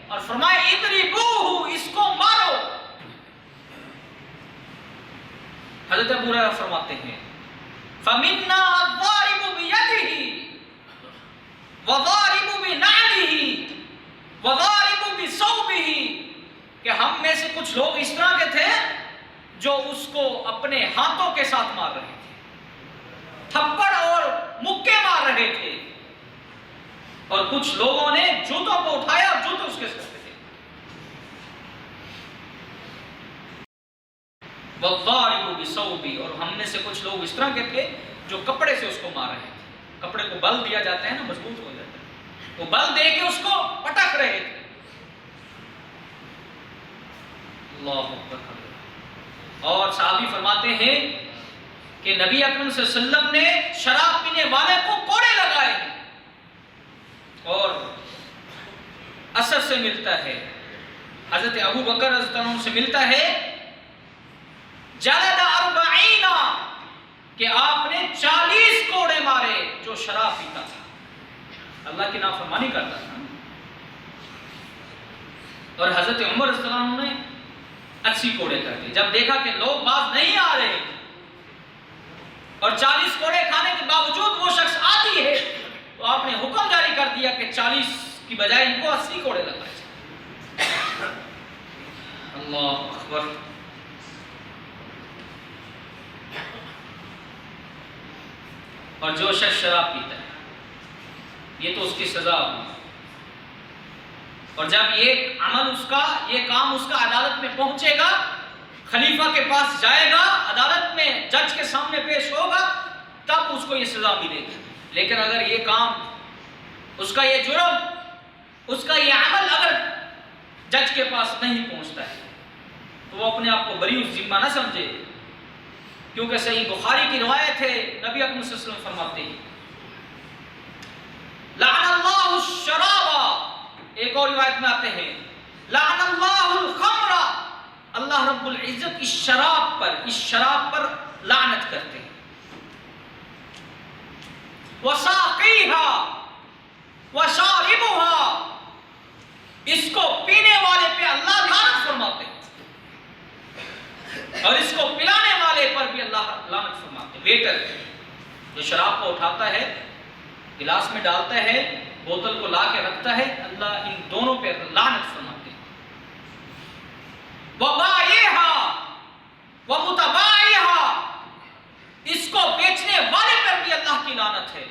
اور فرمایا اضربوہ، اس کو مارو۔ حضرت ابو ہریرہ فرماتے ہیں فَمِنَّا الضَّارِبُ بِيَدِهِ وَضَارِبُ بِنَعْلِهِ وَضَارِبُ بِثَوْبِهِ، کہ ہم میں سے کچھ لوگ اس طرح کے تھے جو اس کو اپنے ہاتھوں کے ساتھ مار رہے تھے، تھپڑ اور مکے مار رہے تھے، اور کچھ لوگوں نے جوتوں کو اٹھایا اور جوتے اس کے سر پہ تھے۔ وَالضَّارِبُ بِثَوْبِهِ، اور ہم میں سے کچھ لوگ اس طرح کے تھے جو کپڑے سے اس کو مار رہے تھے، کپڑے کو بل دیا جاتا ہے نا، مضبوط ہو جاتا ہے، وہ بل دے کے اس کو پٹک رہے تھے۔ اللہ اکبر۔ اور صحابی فرماتے ہیں کہ نبی اکرم صلی اللہ علیہ وسلم نے شراب پینے والے کو کوڑے لگائے ہیں، اور اثر سے ملتا ہے، حضرت ابو بکر رضی اللہ عنہ سے ملتا ہے جلد 40، کہ آپ نے 40 کوڑے مارے جو شراب پیتا تھا، اللہ کی نافرمانی کرتا تھا۔ اور حضرت عمر رضی اللہ عنہ نے 80 کوڑے کر دیے، جب دیکھا کہ لوگ باز نہیں آ رہے اور 40 کوڑے کھانے کے باوجود وہ شخص آتی ہے، تو آپ نے حکم جاری کر دیا کہ 40 کی بجائے ان کو 80 کوڑے لگائے جائیں۔ اللہ اکبر۔ اور جو شخص شراب پیتا ہے یہ تو اس کی سزا ہوگی، اور جب یہ عمل اس کا، یہ کام اس کا عدالت میں پہنچے گا، خلیفہ کے پاس جائے گا، عدالت میں جج کے سامنے پیش ہوگا، تب اس کو یہ سزا ملے گی۔ لیکن اگر یہ کام، اس کا یہ جرم، اس کا یہ عمل اگر جج کے پاس نہیں پہنچتا ہے تو وہ اپنے آپ کو بری ذمہ نہ سمجھے، کیونکہ صحیح بخاری کی روایت ہے، نبی اکرم صلی اللہ علیہ وسلم فرماتے ہیں لعن اللہ الشراب، ایک اور روایت میں آتے ہیں لعن اللہ الخمر، اللہ رب العزت اس شراب پر لعنت کرتے ہیں، وساقیها وشاربها، اس کو پینے والے پہ اللہ لعنت فرماتے ہیں اور اس کو پلانے والے پر بھی اللہ لعنت فرماتے ہیں۔ ویٹر جو شراب کو اٹھاتا ہے، گلاس میں ڈالتا ہے، بوتل کو لا کے رکھتا ہے، اللہ ان دونوں پہ لعنت فرماتے ہیں۔ وبائعها ومتبائعها، اس کو بیچنے والے پر بھی اللہ کی لعنت ہے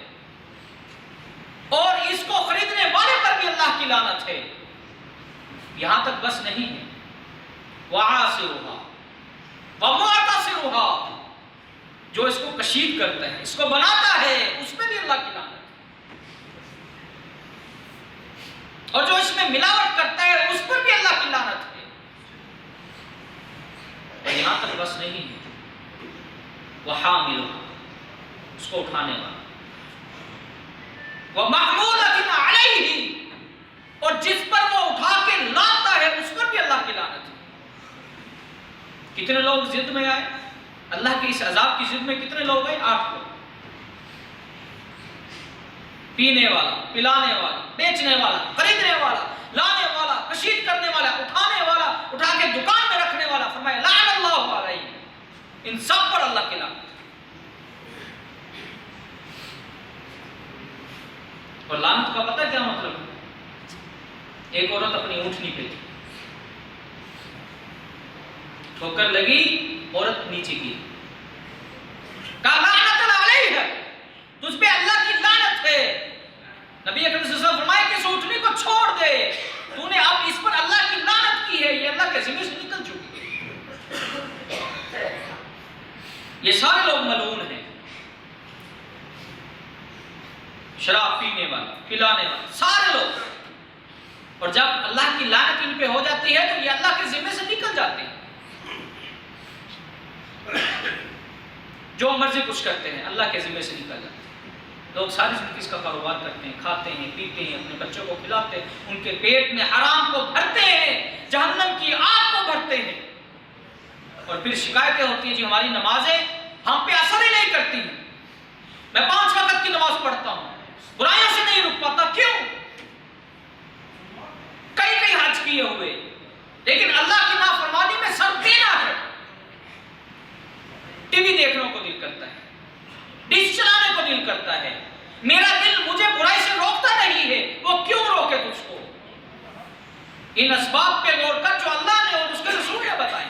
اور اس کو خریدنے والے پر بھی اللہ کی لعنت ہے۔ یہاں تک بس نہیں ہے، وعاصرها ومعتصرها، جو اس کو کشید کرتا ہے، اس کو بناتا ہے، اس میں بھی اللہ کی لعنت ہے، اور جو اس میں ملاوٹ کرتا ہے اس پر بھی اللہ کی لعنت ہے۔ اور یہاں تک بس نہیں ہے، وحاملها، اس کو اٹھانے والا، ومحمولۃ علیہ، اور جس پر وہ اٹھا کے لاتا ہے اس پر بھی اللہ کی لعنت ہے۔ کتنے لوگ ضد میں آئے اللہ کے اس عذاب کی ضد میں؟ کتنے لوگ آئے؟ 8 لوگ، پینے والا، پلانے والا، بیچنے والا، خریدنے والا، لانے والا، کشید کرنے والا، اٹھانے والا، اٹھا کے دکان میں رکھنے والا، فرمایا لعن اللہ علیہ، ان سب پر اللہ کی لعنت۔ اور لعنت کا پتہ کیا مطلب ہے؟ ایک عورت اپنی اونٹنی پہ تھی، ٹھوکر لگی، عورت نیچے کی، کہا لعنت علیہ، تجھ پہ اللہ کی لعنت ہے۔ نبی اکرم صلی اللہ علیہ وسلم فرمائے کہ اس اونٹنی کو چھوڑ دے، تو نے اب اس پر اللہ کی لعنت کی ہے، یہ اللہ کے ذمہ سے نکل چکی ہے۔ یہ سارے لوگ ملعون ہیں، شراب پینے والا، پلانے والا، سارے لوگ۔ اور جب اللہ کی لعنت ان پہ ہو جاتی ہے تو یہ اللہ کے ذمہ سے نکل جاتے ہیں۔ جو مرضی کچھ کرتے ہیں اللہ کے ذمہ سے نکل جاتے ہیں۔ لوگ ساری زندگی اس کا کاروبار کرتے ہیں، کھاتے ہیں، پیتے ہیں، اپنے بچوں کو کھلاتے ہیں، ان کے پیٹ میں حرام کو بھرتے ہیں، جہنم کی آگ کو بھرتے ہیں، اور پھر شکایتیں ہوتی ہیں جی ہماری نمازیں ہم پہ اثر ہی نہیں کرتی، میں 5 وقت کی نماز پڑھتا ہوں، برائیوں سے نہیں رک پاتا۔ کیوں؟ کئی حج کیے ہوئے، لیکن اللہ کی نافرمانی میں سر دینا ہے۔ ٹی وی دیکھنے کو دل کرتا ہے، ڈش چلانے کو دل کرتا ہے، میرا دل مجھے برائی سے روکتا نہیں ہے، وہ کیوں روکے تجھ کو؟ ان اسباب پہ غور کر جو اللہ نے اور اس کے رسول نے بتائے۔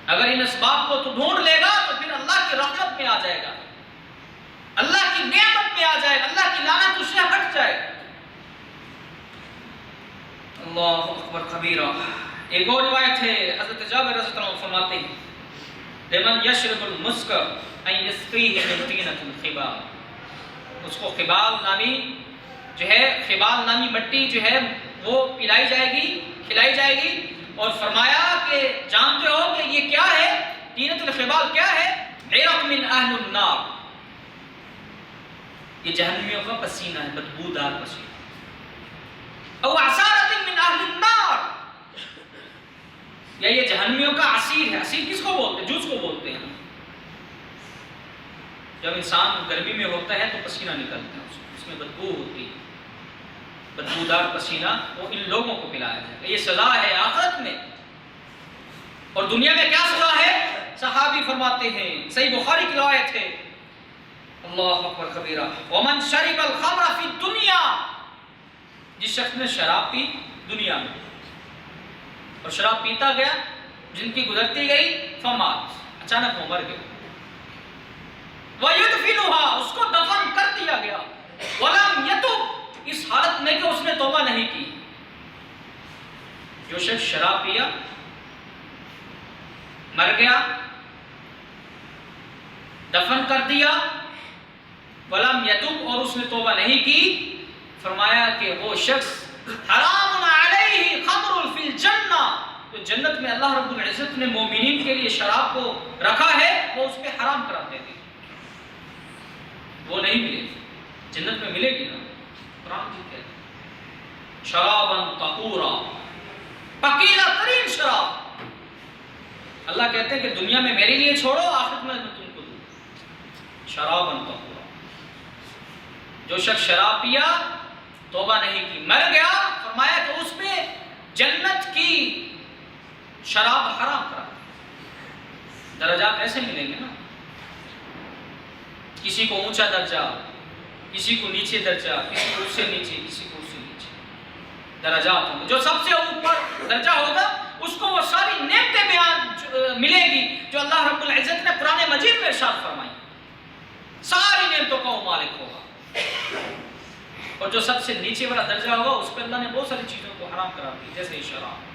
اگر ان اسباب کو تو ڈھونڈ لے گا تو پھر اللہ کی رحمت میں آ جائے گا، اللہ کی نعمت میں آ جائے گا، اللہ کی لعنت اس سے ہٹ جائے گا۔ اللہ اکبر کبیرہ۔ ایک اور روایت ہے، حضرت جابر رضی اللہ عنہ فرماتے ہیں لمن یشرب المسک ان یسقیہ من طینۃ الخبال، اس کو خبال نامی جو ہے، خبال نامی مٹی جو ہے وہ پلائی جائے گی، کھلائی جائے گی، اور فرمایا کہ جانتے ہو کہ یہ کیا ہے؟ طینۃ الخبال کیا ہے؟ عرق من اہل النار، یہ جہنمیوں کا پسینہ ہے، بدبودار پسینہ۔ او عصارۃ من اہل النار، یا یہ جہنمیوں کا عصیر ہے۔ عصیر کس کو بولتے ہیں؟ جوس کو بولتے ہیں۔ جب انسان گرمی میں ہوتا ہے تو پسینہ نکلتا ہے، اس میں بدبو ہوتی ہے، بدبودار پسینہ، وہ ان لوگوں کو پلایا جائے گا۔ یہ سزا ہے آخرت میں، اور دنیا میں کیا سزا ہے؟ صحابی فرماتے ہیں، صحیح بخاری کی روایت ہے، اللہ اکبر کبیرہ، ومن شرب الخمر فی الدنیا، جس شخص نے شراب پی دنیا میں اور شراب پیتا گیا، جن کی گزرتی گئی، فمات، اچانک وہ مر گیا، وَيُدْفِنُهَا، اس کو دفن کر دیا گیا، وَلَمْ يَتُبْ، اس حالت میں کہ اس نے توبہ نہیں کی۔ جو شخص شراب پیا، مر گیا، دفن کر دیا، وَلَمْ يَتُبْ، اور اس نے توبہ نہیں کی، فرمایا کہ وہ شخص حرام علیہ خمر فی الجنہ، تو جنت میں اللہ رب العزت نے مومنین کے لیے شراب کو رکھا ہے، وہ اس پہ حرام کرا دے گی، وہ نہیں ملے گی، جنت میں ملے گی نا۔ قرآن کی کہتے ہیں شرابا طہورا، پکیلا ترین شراب۔ اللہ کہتے ہیں کہ دنیا میں میرے لیے چھوڑو، آخرت میں تم کو دوں، شرابا طہورا۔ جو شخص شراب پیا، توبہ نہیں کی، مر گیا، فرمایا کہ اس پہ جنت کی شراب حرام کرا۔ درجات ایسے ملیں گے نا، کسی کو اونچا درجہ، کسی کو نیچے درجہ، کسی کو اس سے نیچے، کسی کو اس سے نیچے، درجات ہوں گے۔ جو سب سے اوپر درجہ ہوگا اس کو وہ ساری نعمتیں بیان ملے گی جو اللہ رب العزت نے قرآن مجید میں ارشاد فرمائی، ساری نعمتوں کا وہ مالک ہوگا۔ اور جو سب سے نیچے والا درجہ ہوگا اس پہ اللہ نے بہت ساری چیزوں کو حرام کرا دی، جیسے شراب۔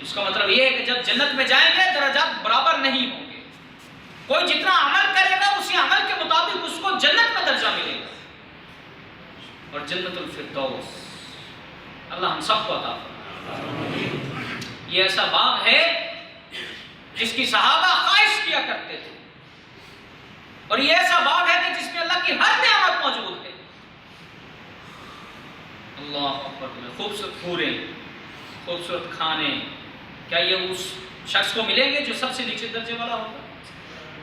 اس کا مطلب یہ ہے کہ جب جنت میں جائیں گے درجات برابر نہیں ہوں گے، کوئی جتنا عمل کرے گا اسی عمل کے مطابق اس کو جنت میں درجہ ملے گا۔ اور جنت الفردوس اللہ ہم سب کو عطا فرمائے۔ یہ ایسا باغ ہے جس کی صحابہ خواہش کیا کرتے تھے، اور یہ ایسا باغ ہے کہ جس میں اللہ کی ہر نعمت موجود ہے۔ اللہ اکبر، خوبصورت حوریں، خوبصورت کھانے، کیا یہ اس شخص کو ملیں گے جو سب سے نیچے درجے والا ہوگا؟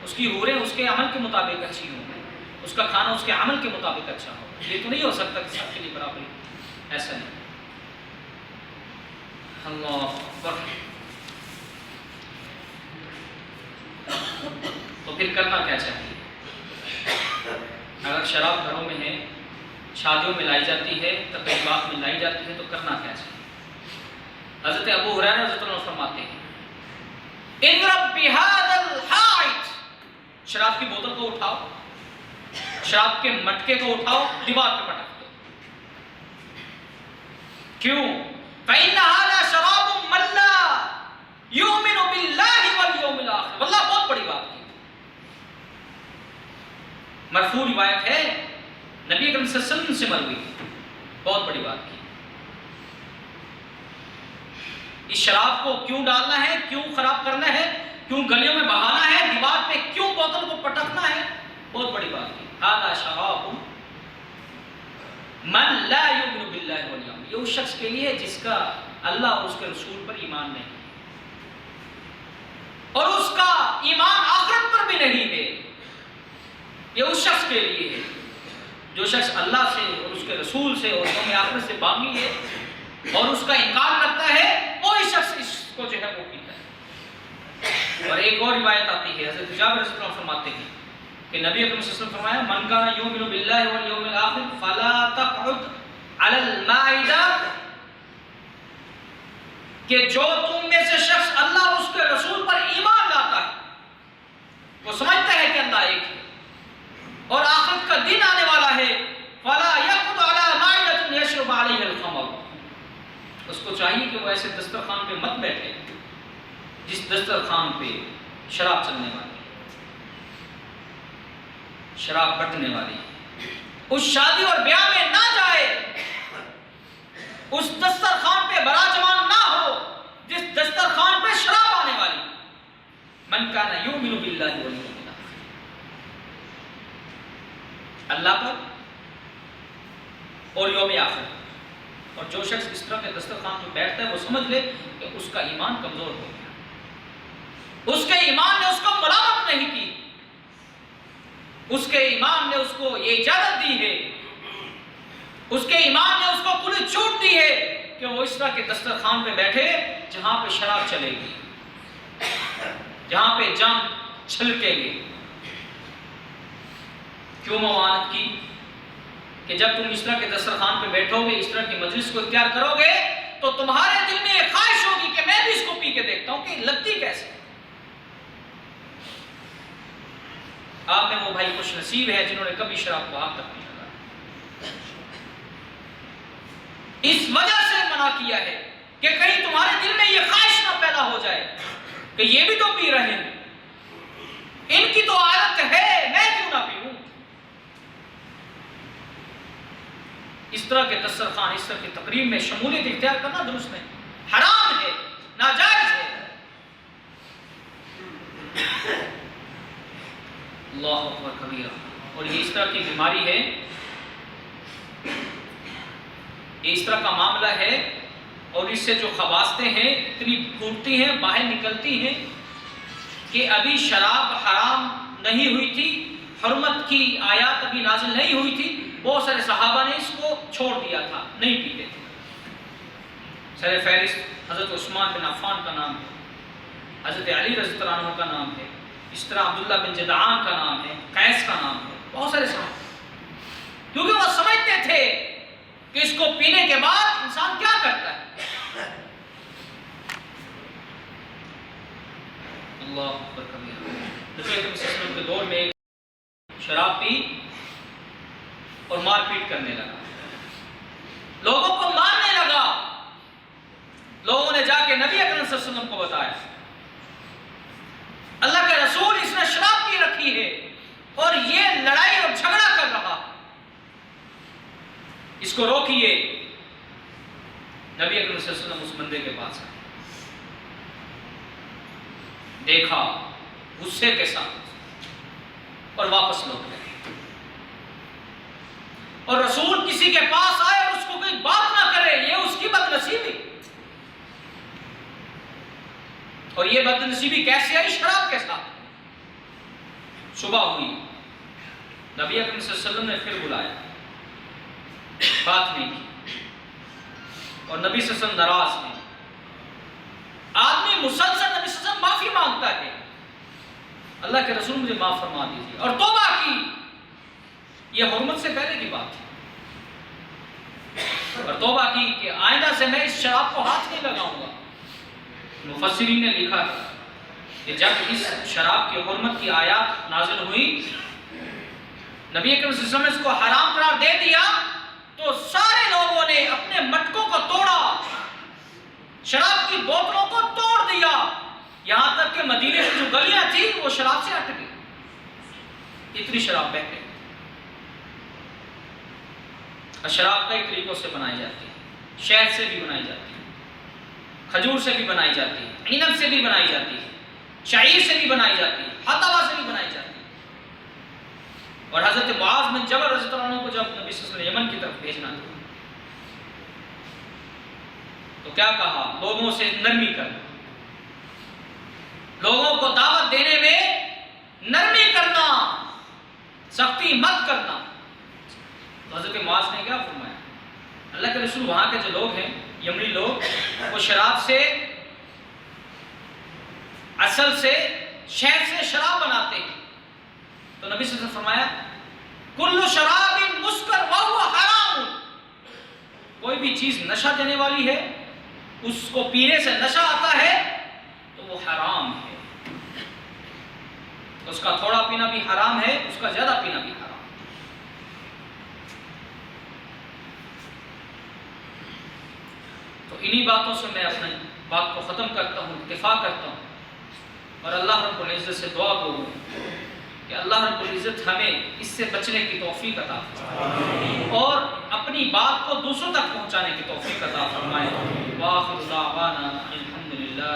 اس کی حوریں اس کے عمل کے مطابق اچھی ہوں گی، اس کا کھانا اس کے عمل کے مطابق اچھا ہوگا۔ یہ تو نہیں ہو سکتا کہ سب کے لیے برابری، ایسا نہیں۔ اللہ اکبر۔ تو پھر کرنا کیا چاہیے؟ اگر شراب گھروں میں ہے، شادیوں میں لائی جاتی ہے، تقریبات میں لائی جاتی ہے، تو کرنا کیا چاہیے؟ حضرت ابو ہریرہ رضی اللہ عنہ فرماتے ہیں اضرب بہذا الحائط، شراب کی بوتل کو اٹھاؤ، شراب کے مٹکے کو اٹھاؤ، دیوار پہ پٹک دو. کیوں؟ فإن هذا شراب من لا يؤمن بالله واليوم الآخر. واللہ بہت بڑی بات کی. مرفوع روایت ہے، نبی اکرم صلی اللہ علیہ وسلم سے مروی، بہت بڑی بات کی. اس شراب کو کیوں ڈالنا ہے، کیوں خراب کرنا ہے، کیوں گلیوں میں بہانا ہے، دیوار پہ کیوں بوتل کو پٹکنا ہے، بہت بڑی بات کی. هذا شراب من لا یؤمن باللہ والیوم، یہ اس شخص کے لیے جس کا اللہ اور اس کے رسول پر ایمان نہیں اور اس کا ایمان آخرت پر بھی نہیں ہے. یہ اس شخص کے لیے ہے جو شخص اللہ سے اور اس کے رسول سے اور یوم آخرت سے باغی ہے اور اس کا انکار کرتا ہے، وہی شخص اس کو جو ہے وہ پیتا ہے. اور ایک اور روایت آتی ہے، حضرت جابر رضی اللہ عنہ فرماتے ہیں کہ نبی اکرم صلی اللہ علیہ وسلم فرمایا من کان یؤمن باللہ والیوم الآخر فلا تقعد علی المائدہ، کہ جو تم میں سے شخص اللہ اور اس کے رسول پر ایمان لاتا ہے، وہ سمجھتا ہے کہ اللہ ایک ہے اور آخرت کا دن آنے والا ہے، فلا یقعد علی مائدۃ یشرب علیہ الخمر، اس کو چاہیے کہ وہ ایسے دسترخوان پہ مت بیٹھے جس دسترخوان پہ شراب چلنے والی، شراب بٹنے والی، اس شادی اور بیاہ میں نہ جائے، اس دسترخوان پہ براجمان نہ ہو جس دسترخوان پہ شراب آنے والی. من کان یؤمن باللہ والیوم الآخر، اللہ پر اور یوم آخر. اور جو شخص اس طرح کے دسترخوان پہ بیٹھتا ہے وہ سمجھ لے کہ اس کا ایمان کمزور ہو گیا، اس کے ایمان نے اس کو ملامت نہیں کی، اس کے ایمان نے اس کو یہ اجازت دی ہے، اس کے ایمان نے اس کو کھلی چھوٹ دی ہے کہ وہ اس طرح کے دسترخوان پہ بیٹھے جہاں پہ شراب چلے گی، جہاں پہ جام چھلکے گی. کیوں ممانعت کی؟ کہ جب تم اس طرح کے دسترخوان پہ بیٹھو گے، اس طرح کی مجلس کو اختیار کرو گے تو تمہارے دل میں ایک خواہش ہوگی کہ میں بھی اس کو پی کے دیکھتا ہوں کہ لگتی کیسے. آپ میں وہ بھائی خوش نصیب ہے جنہوں نے کبھی شراب کو ہاتھ تک نہیں لگایا. اس وجہ سے منع کیا ہے کہ کہیں تمہارے دل میں یہ خواہش نہ پیدا ہو جائے کہ یہ بھی تو پی رہے ہیں، ان کی تو عادت ہے، میں کیوں نہ پیوں. اس طرح کے دسترخوان، اس طرح کی تقریب میں شمولیت اختیار کرنا درست نہیں، حرام ہے، ناجائز ہے. اللہ اکبر کبیرہ. اور یہ اس طرح کی بیماری ہے، یہ اس طرح کا معاملہ ہے، اور اس سے جو خباستیں ہیں اتنی پھوٹتی ہیں، باہر نکلتی ہیں کہ ابھی شراب حرام نہیں ہوئی تھی، حرمت کی آیات ابھی نازل نہیں ہوئی تھی، بہت سارے صحابہ نے اس کو چھوڑ دیا تھا، نہیں پیتے تھے. سر فہرست حضرت عثمان بن عفان کا نام ہے، حضرت علی رضی اللہ عنہ کا نام ہے، اس طرح عبداللہ بن جدعان کا نام ہے، قیس کا نام ہے، بہت سارے صحابہ، کیونکہ وہ سمجھتے تھے کہ اس کو پینے کے بعد انسان کیا کرتا ہے. اللہ اکبر کبیرہ. نبی اکرم صلی اللہ علیہ وسلم کے دور میں شراب پی اور مار پیٹ کرنے لگا، لوگوں کو مارنے لگا. لوگوں نے جا کے نبی اکرم صلی اللہ علیہ وسلم کو بتایا، اللہ کے رسول اس نے شراب پی رکھی ہے اور یہ لڑائی اور جھگڑا کر رہا، اس کو روکیے. نبی اکرم صلی اللہ علیہ وسلم اس بندے کے پاس آئے، دیکھا غصے کے ساتھ اور واپس لوٹ گئے. اور رسول کسی کے پاس آئے اور اس کو کوئی بات نہ کرے، یہ اس کی بد نصیبی. اور یہ بد نصیبی کیسے آئی؟ شراب کے ساتھ. صبح ہوئی، نبی اکرم صلی اللہ علیہ وسلم نے پھر بلایا، بات نہیں کی، اور نبی صلی اللہ علیہ وسلم ناراض نہیں. آدمی مسلسل نبی صلی اللہ علیہ وسلم معافی مانگتا ہے، اللہ کے رسول مجھے معاف فرما دیجیے، اور توبہ کی. یہ حرمت سے پہلے کی بات ہے. اور توبہ کی کہ آئندہ سے میں اس شراب کو ہاتھ نہیں لگاؤں گا۔ مفسرین نے لکھا ہے کہ جب اس شراب کی حرمت کی آیات نازل ہوئی، نبی اکرم صلی اللہ علیہ وسلم نے اس کو حرام قرار دے دیا تو سارے لوگوں نے اپنے مٹکوں کو توڑا، شراب کی بوتلوں کو توڑ دیا، یہاں تک کہ مدینے کی جو گلیاں تھیں وہ شراب سے ہٹ گئی، اتنی شراب بہہ گئی۔ اور شراب کئی طریقوں سے بنائی جاتی ہے، شہد سے بھی بنائی جاتی ہے، کھجور سے بھی بنائی جاتی ہے، عنب سے بھی بنائی جاتی ہے، شعیر سے بھی بنائی جاتی ہے، حتوا سے بھی بنائی جاتی ہے۔ اور حضرت معاذ بن جبل رضی اللہ عنہ کو جب نبی صلی اللہ علیہ وسلم نے یمن کی طرف بھیجنا تھا تو کیا کہا؟ لوگوں سے نرمی کر، لوگوں کو دعوت دینے میں نرمی کرنا، سختی مت کرنا۔ تو حضرت معاذ نے کیا فرمایا؟ اللہ کے رسول وہاں کے جو لوگ ہیں یمنی لوگ، وہ شراب سے، اصل سے، شہد سے شراب بناتے ہیں۔ تو نبی صلی اللہ علیہ وسلم نے فرمایا کل شراب مسکر وہو حرام، کوئی بھی چیز نشہ دینے والی ہے، اس کو پینے سے نشہ آتا ہے تو وہ حرام ہے، اس کا تھوڑا پینا بھی حرام ہے، اس کا زیادہ پینا بھی حرام۔ تو انہی باتوں سے میں اپنے بات کو ختم کرتا ہوں، اکتفا کرتا ہوں، اور اللہ رب العزت سے دعا کروں کہ اللہ رب العزت ہمیں اس سے بچنے کی توفیق عطا فرمائے اور اپنی بات کو دوسروں تک پہنچانے کی توفیق عطا فرمائے۔ وآخر دعوانا الحمدللہ